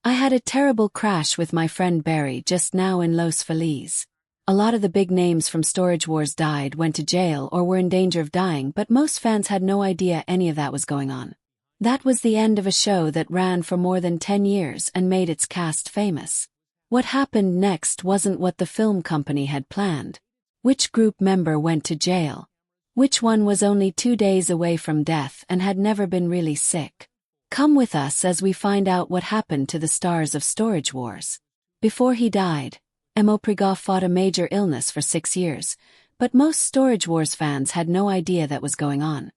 I had a terrible crash with my friend Barry just now in Los Feliz. A lot of the big names from Storage Wars died, went to jail, or were in danger of dying, but most fans had no idea any of that was going on. That was the end of a show that ran for more than 10 years and made its cast famous. What happened next wasn't what the film company had planned. Which group member went to jail? Which one was only 2 days away from death and had never been really sick? Come with us as we find out what happened to the stars of Storage Wars. Before he died, Emo Prigov fought a major illness for 6 years, but most Storage Wars fans had no idea that was going on.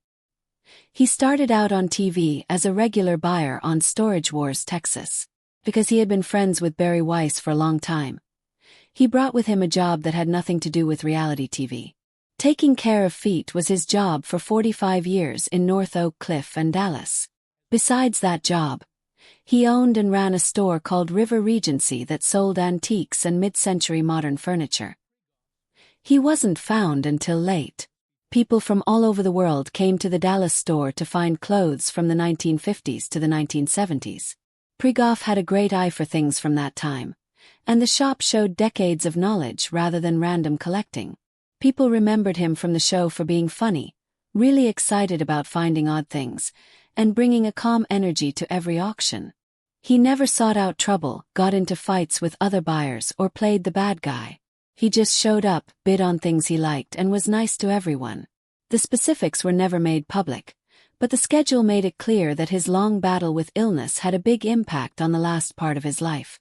He started out on TV as a regular buyer on Storage Wars Texas. Because he had been friends with Barry Weiss for a long time, he brought with him a job that had nothing to do with reality TV. Taking care of feet was his job for 45 years in North Oak Cliff and Dallas. Besides that job, he owned and ran a store called River Regency that sold antiques and mid-century modern furniture. He wasn't found until late. People from all over the world came to the Dallas store to find clothes from the 1950s to the 1970s. Prigov had a great eye for things from that time, and the shop showed decades of knowledge rather than random collecting. People remembered him from the show for being funny, really excited about finding odd things, and bringing a calm energy to every auction. He never sought out trouble, got into fights with other buyers, or played the bad guy. He just showed up, bid on things he liked, and was nice to everyone. The specifics were never made public, but the schedule made it clear that his long battle with illness had a big impact on the last part of his life.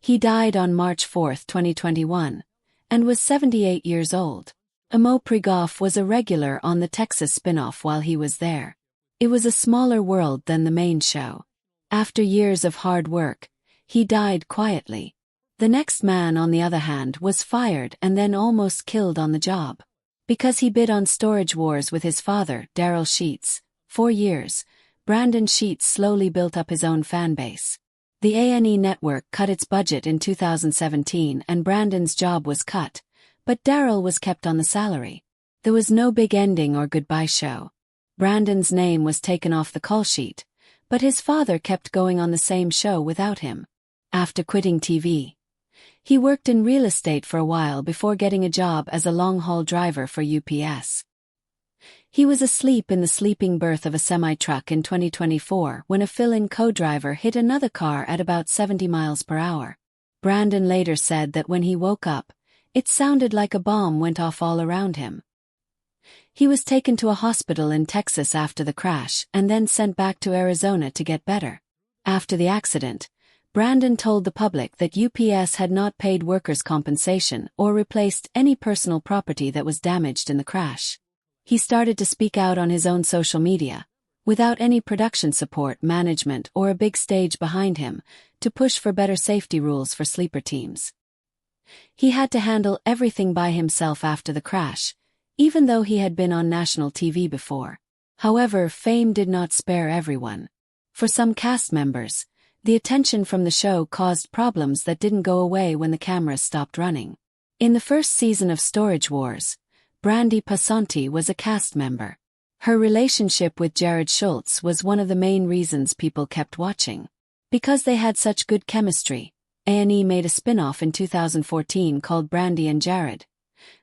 He died on March 4, 2021, and was 78 years old. Emo Prigov was a regular on the Texas spin-off while he was there. It was a smaller world than the main show. After years of hard work, he died quietly. The next man, on the other hand, was fired and then almost killed on the job. Because he bid on Storage Wars with his father, Daryl Sheets. 4 years, Brandon Sheets slowly built up his own fan base. The A&E network cut its budget in 2017 and Brandon's job was cut, but Daryl was kept on the salary. There was no big ending or goodbye show. Brandon's name was taken off the call sheet, but his father kept going on the same show without him. After quitting TV, he worked in real estate for a while before getting a job as a long-haul driver for UPS. He was asleep in the sleeping berth of a semi-truck in 2024 when a fill-in co-driver hit another car at about 70 miles per hour. Brandon later said that when he woke up, it sounded like a bomb went off all around him. He was taken to a hospital in Texas after the crash and then sent back to Arizona to get better. After the accident, Brandon told the public that UPS had not paid workers' compensation or replaced any personal property that was damaged in the crash. He started to speak out on his own social media, without any production support, management, or a big stage behind him, to push for better safety rules for sleeper teams. He had to handle everything by himself after the crash, even though he had been on national TV before. However, fame did not spare everyone. For some cast members, the attention from the show caused problems that didn't go away when the cameras stopped running. In the first season of Storage Wars, Brandy Passanti was a cast member. Her relationship with Jared Schultz was one of the main reasons people kept watching. Because they had such good chemistry, A&E made a spin-off in 2014 called Brandy and Jared,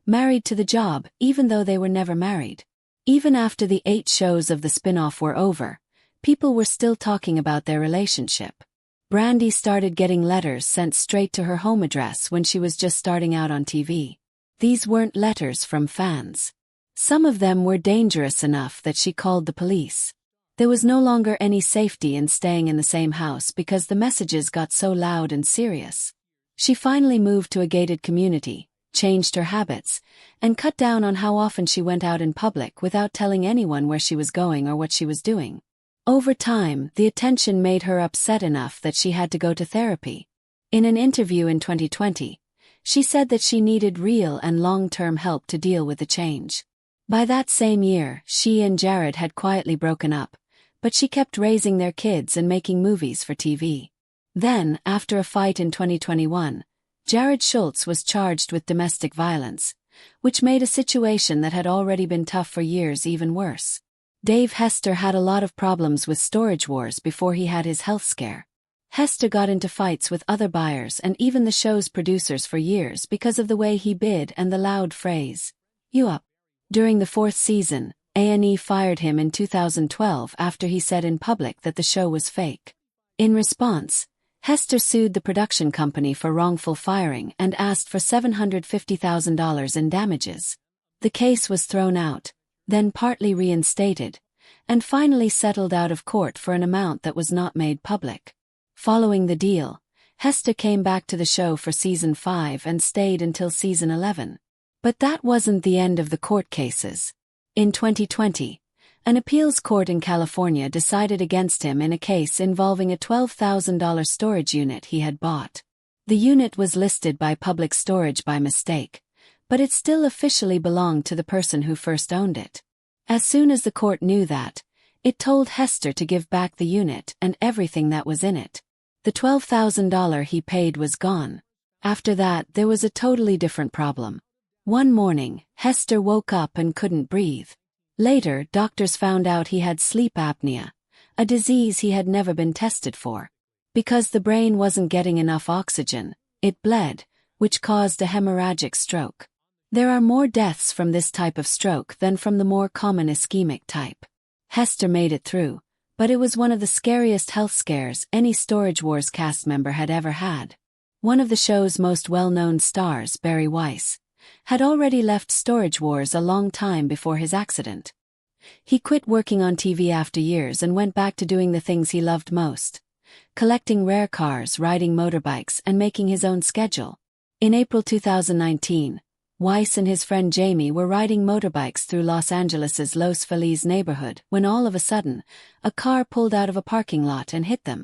Married to the Job, even though they were never married. Even after the 8 shows of the spin-off were over, people were still talking about their relationship. Brandy started getting letters sent straight to her home address when she was just starting out on TV. These weren't letters from fans. Some of them were dangerous enough that she called the police. There was no longer any safety in staying in the same house because the messages got so loud and serious. She finally moved to a gated community, changed her habits, and cut down on how often she went out in public without telling anyone where she was going or what she was doing. Over time, the attention made her upset enough that she had to go to therapy. In an interview in 2020, she said that she needed real and long-term help to deal with the change. By that same year, she and Jared had quietly broken up, but she kept raising their kids and making movies for TV. Then, after a fight in 2021, Jared Schultz was charged with domestic violence, which made a situation that had already been tough for years even worse. Dave Hester had a lot of problems with Storage Wars before he had his health scare. Hester got into fights with other buyers and even the show's producers for years because of the way he bid and the loud phrase, "You up?" During the fourth season, A&E fired him in 2012 after he said in public that the show was fake. In response, Hester sued the production company for wrongful firing and asked for $750,000 in damages. The case was thrown out, then partly reinstated, and finally settled out of court for an amount that was not made public. Following the deal, Hester came back to the show for season 5 and stayed until season 11. But that wasn't the end of the court cases. In 2020, an appeals court in California decided against him in a case involving a $12,000 storage unit he had bought. The unit was listed by Public Storage by mistake, but it still officially belonged to the person who first owned it. As soon as the court knew that, it told Hester to give back the unit and everything that was in it. The $12,000 he paid was gone. After that, there was a totally different problem. One morning, Hester woke up and couldn't breathe. Later, doctors found out he had sleep apnea, a disease he had never been tested for. Because the brain wasn't getting enough oxygen, it bled, which caused a hemorrhagic stroke. There are more deaths from this type of stroke than from the more common ischemic type. Hester made it through, but it was one of the scariest health scares any Storage Wars cast member had ever had. One of the show's most well-known stars, Barry Weiss, had already left Storage Wars a long time before his accident. He quit working on TV after years and went back to doing the things he loved most: collecting rare cars, riding motorbikes, and making his own schedule. In April 2019, Weiss and his friend Jamie were riding motorbikes through Los Angeles' Los Feliz neighborhood when all of a sudden, a car pulled out of a parking lot and hit them.